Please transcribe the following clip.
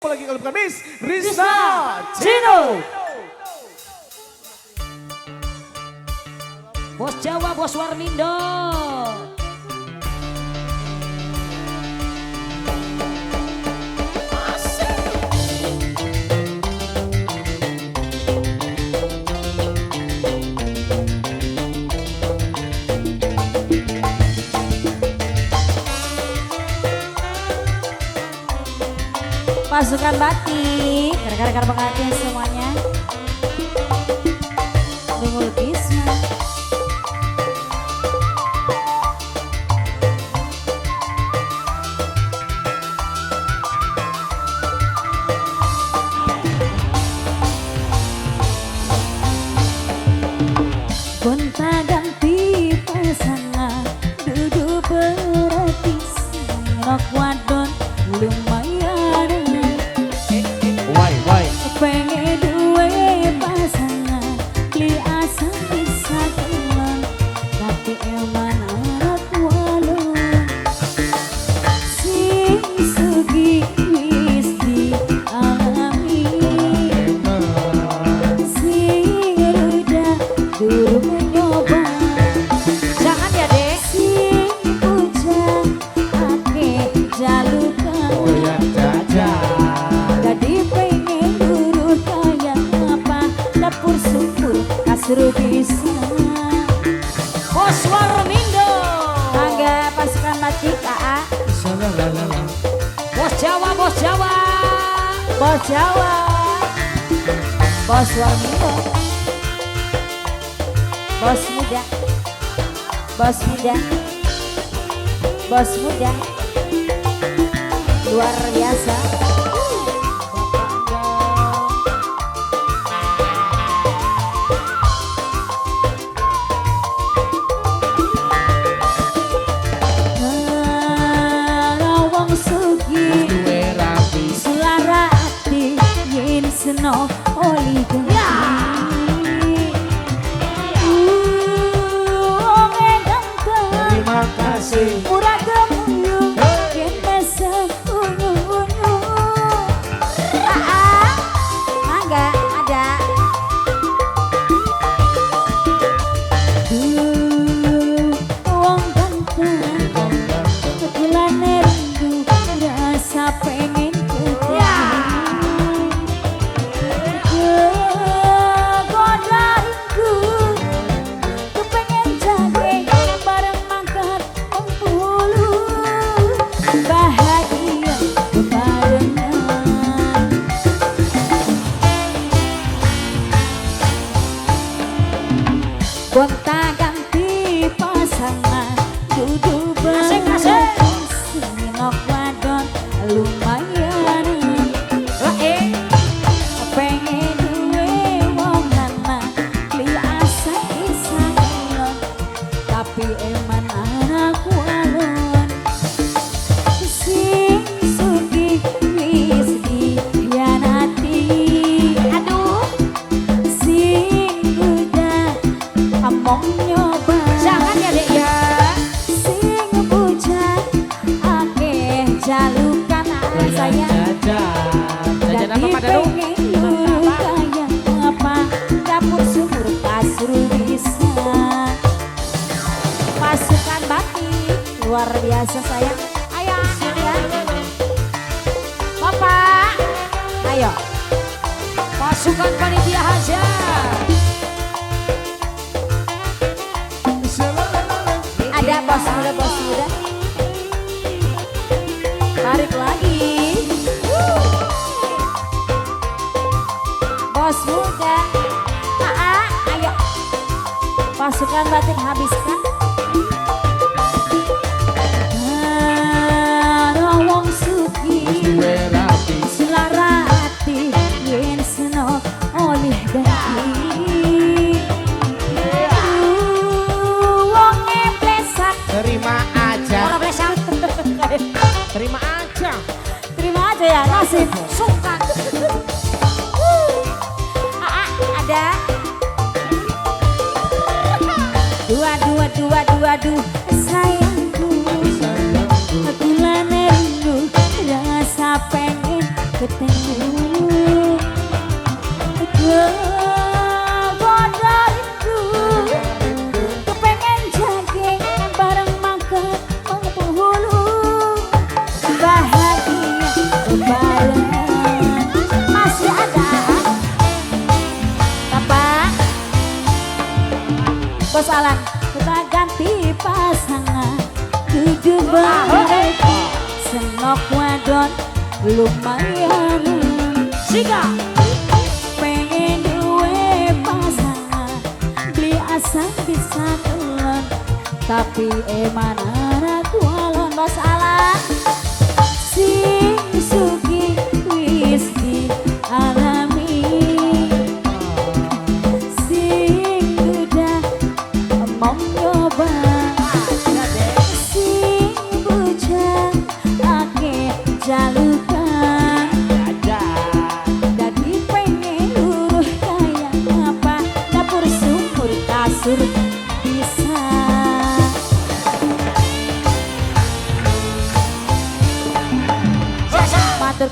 Lagi kalau bukan Miss Rizna Cino. Bos Jawa, Bos Warmindo. Pasukan batik, rekan-rekan pengantin semuanya. Nungul Bisma. Gonta ganti pasangan, duduk beratis, nok wadon lumayan. Pengen duwe pasangan, li asa bisa teman, tapi eman arat walon. Sing sugi wis dialami, sing ruda durung nyoba. Jangan ya dek. Sing bujang ake jalukan. Oh ya jaja. Jadi pengen turun kayak apa, dapur sumpur kasur bisa. Bos Warmindo. Angga pasukan batik AA. Bos Jawa, Bos Jawa. Bos Jawa, Bos Warmindo, Bos muda, Bos muda, Bos muda, luar biasa. Wong sugi suara hati yen seno oligarki. Wong ganteng Terima kasih. murah gemuyung yen mesem unyu-unyu. Mangga ada. Wong ganteng kekulane rindu rasa pengen ketemu. Kegodaanku kepengen jage bareng mangkat penghulu, bahagia bebarengan. Gonta ganti pasangan, duduk beratis, nok wadon lumayan. Pengen duwe wong lanang, li asa isa elon, tapi eman anak walon. Sing sugi wis dihianati, aduh. Sing udah among nyoba. Jangan ya dek ya. Sing bujang akeh jalukan saya. Jajan apa pada lu? Pengen nurut kayak apa, dapur sumur kasur bisa. Pasukan batik luar biasa sayang. Ayo ya Bapak, ayo. Pasukan panitia hajar. Ada bos muda. Tarik lagi. Bos muda. Ayo. Pasukan batik habiskan. Wong sugi suara hati yen seno oleh daki. Wong ngeplesak. Terima aja. Orang beresan. Terima aja. Terima aja ya nasib. Sukan. Ada. Dua sayangku. Aku lane rindu rasa pengen ketemu bodoriku kepengen jogging bareng makan penghulu bahagia bebarengan masih ada apa Bos Alan kita ganti pasangan kudu bareng senok wadon lumayan Sika pengen duwe pasangan beli asam bisa telan tapi mana kualon Bos Alan sing sugi wis dialami sing udah mau nyoba sing bujang ake jalukan jadi pengen luruh kayak apa dapur sumur kasur bisa matur